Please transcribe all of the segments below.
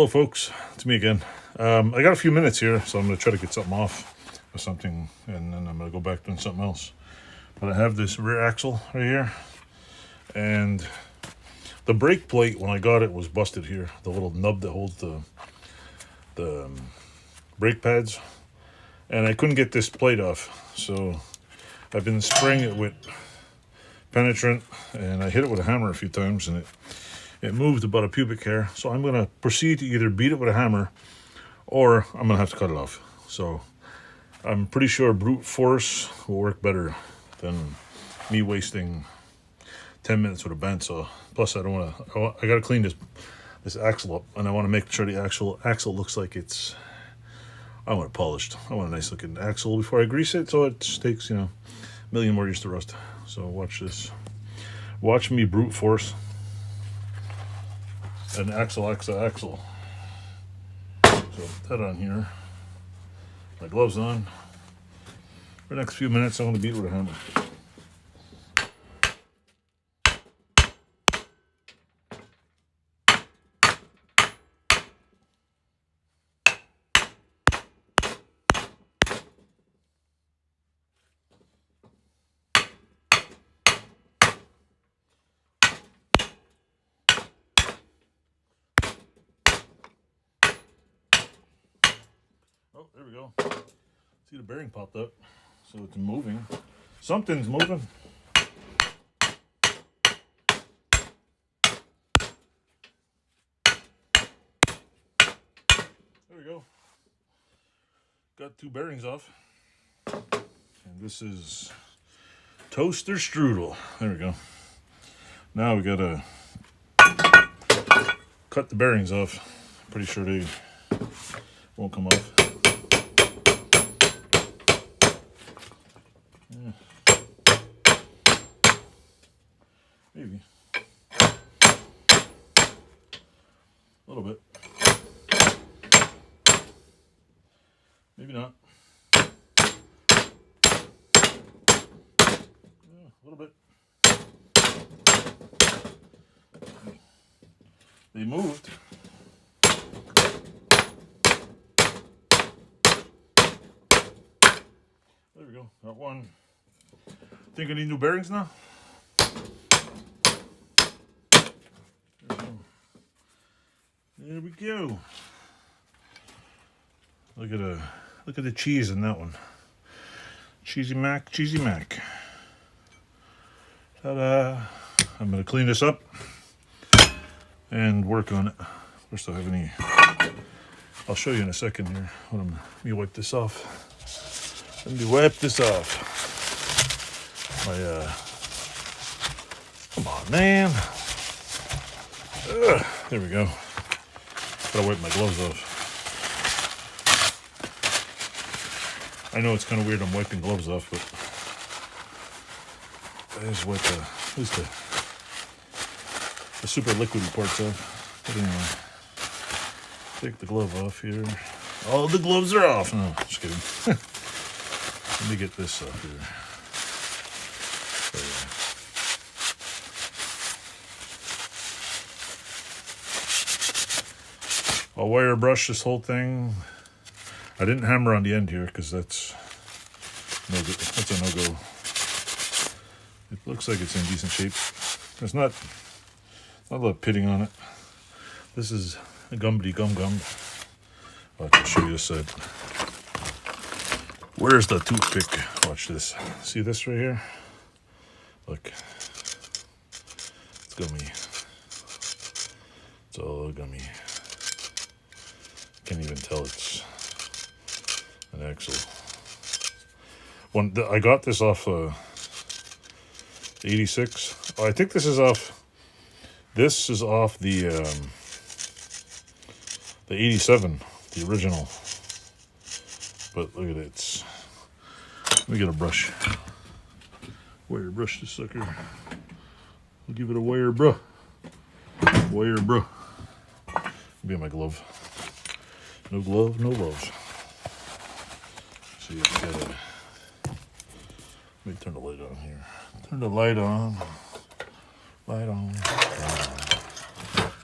Hello folks, it's me again. I got a few minutes here, so I'm going to try to get something off or something, and then I'm going to go back doing something else. But I have this rear axle right here, and the brake plate when I got it was busted here. The little nub that holds the brake pads, and I couldn't get this plate off, so I've been spraying it with penetrant, and I hit it with a hammer a few times, and it moved about a pubic hair. So I'm going to proceed to either beat it with a hammer or I'm going to have to cut it off. So I'm pretty sure brute force will work better than me wasting 10 minutes with a bandsaw. Plus I don't want to, I got to clean this axle up, and I want to make sure the axle looks like I want it polished. I want a nice looking axle before I grease it, so it takes, a million more years to rust. So watch this. Watch me brute force an axle. So that on here. My gloves on. For the next few minutes, I'm going to beat it with a hammer. Oh, there we go. See, the bearing popped up, so it's moving. Something's moving. There we go. Got two bearings off. And this is toaster strudel. There we go. Now we gotta cut the bearings off. Pretty sure they won't come off. Maybe. A little bit. Maybe not. Yeah, a little bit. They moved. There we go. Got one. Think I need new bearings now? There we go. Look at the cheese in that one. Cheesy Mac. Ta-da! I'm gonna clean this up and work on it. First, I have any. I'll show you in a second here. Let me wipe this off. Let me wipe this off. Come on, man. There we go. Gotta wipe my gloves off. I know it's kind of weird I'm wiping gloves off, but I just wipe at least the super liquidy parts off. But anyway, take the glove off here. All the gloves are off. No, just kidding. Let me get this off here. I'll wire brush this whole thing. I didn't hammer on the end here because that's no good. That's a no-go. It looks like it's in decent shape. There's not a lot of pitting on it. This is a gumby gum. I can show you this side. Where's the toothpick? Watch this. See this right here? Look. It's gummy. It's all gummy. Can't even tell it's an axle. I got this off 86. Oh, I think this is off. This is off the 87, the original. But look at it. Let me get a brush. Wire brush this sucker. I'll give it a wire bruh. Be my glove. No glove, no love. See, it's got a. Let me turn the light on here. Turn the light on.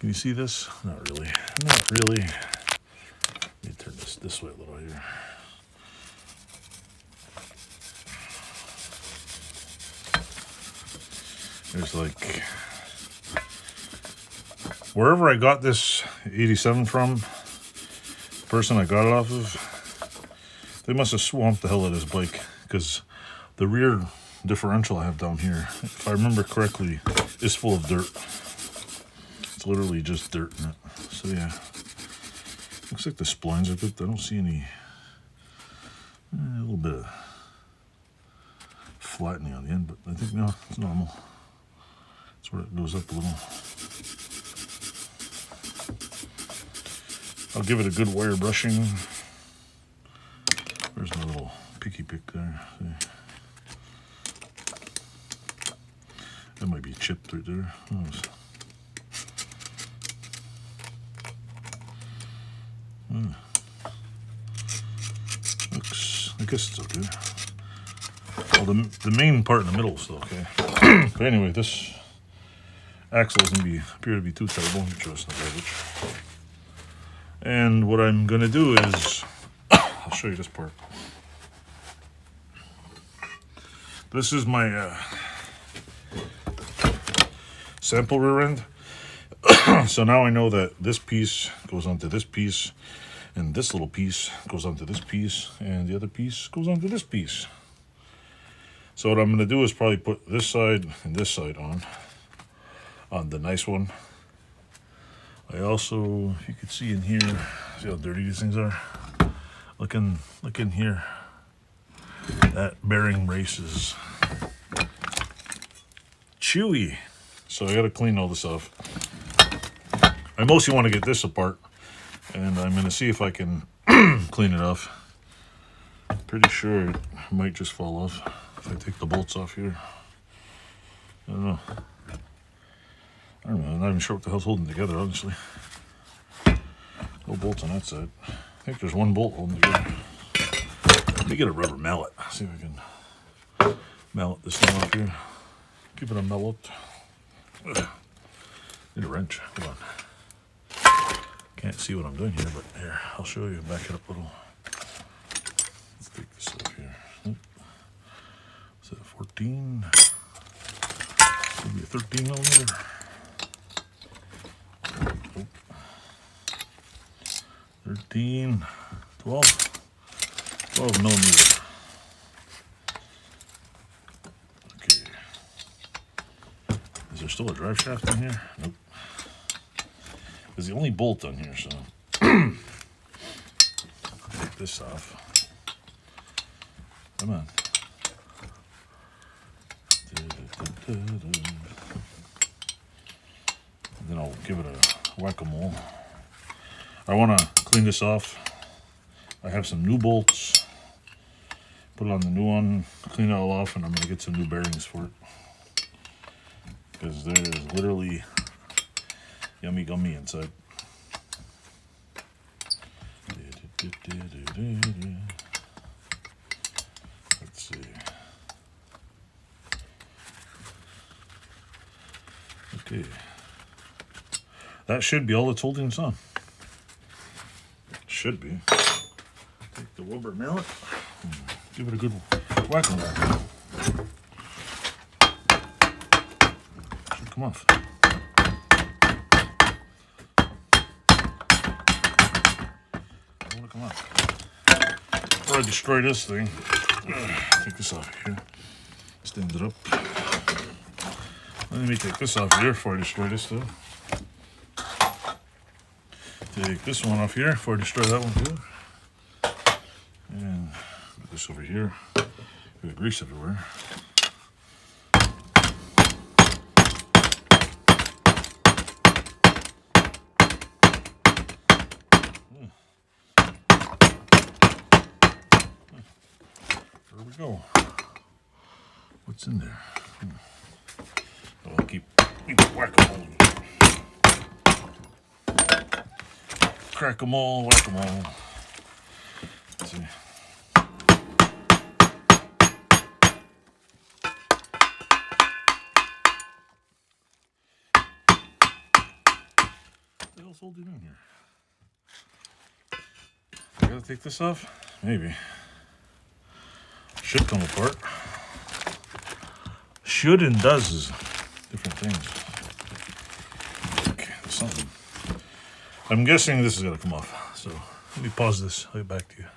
Can you see this? Not really. Not really. Let me turn this way a little here. There's like, wherever I got this 87 from, the person I got it off of, they must have swamped the hell out of this bike, because the rear differential I have down here, if I remember correctly, is full of dirt. It's literally just dirt in it. So yeah, looks like the splines are good. I don't see any, a little bit of flattening on the end, but I think no, it's normal. That's where it goes up a little. I'll give it a good wire brushing. There's my little picky pick there. See? That might be chipped right there. Looks, I guess it's okay. Well, the main part in the middle is still okay. But anyway, this axle doesn't appear to be too terrible. Just in the garbage. And what I'm gonna do is, I'll show you this part. This is my sample rear end. So now I know that this piece goes onto this piece, and this little piece goes onto this piece, and the other piece goes onto this piece. So what I'm going to do is probably put this side and this side on the nice one. I also, if you can see in here, see how dirty these things are? Look in here. That bearing brace is chewy. So I got to clean all this off. I mostly want to get this apart, and I'm going to see if I can clean it off. Pretty sure it might just fall off if I take the bolts off here. I don't know. I'm not even sure what the hell's holding together, honestly. No bolts on that side. I think there's one bolt holding together. Let me get a rubber mallet. See if I can mallet this thing off here. Keep it unmellowed. Need a wrench. Hold on. Can't see what I'm doing here, but here, I'll show you. Back it up a little. Let's take this off here. Is that 14? Maybe a 13 millimeter. 13, 12 millimeter. Okay. Is there still a drive shaft in here? Nope. It's the only bolt on here, so take this off. Come on. And then I'll give it a whack-a-mole. I want to clean this off. I have some new bolts. Put it on the new one, clean it all off, and I'm going to get some new bearings for it. Because there is literally yummy gummy inside. Let's see. Okay. That should be all that's holding this on. Should be. Take the rubber mallet. Give it a good whack-a-mole. Should come off. Come on. Before I destroy this thing, take this off here. Stand it up. Let me take this off here before I destroy this thing. Take this one off here before I destroy that one too. And put this over here. Got grease everywhere. There we go. What's in there? Oh, I'll keep whack-a-mole. Crack-a-mole, whack-a-mole. Let's see. the hell's holding in here? I gotta take this off? Maybe. Should come apart. Should and does is different things. Okay, something. I'm guessing this is gonna come off. So let me pause this. I'll get back to you.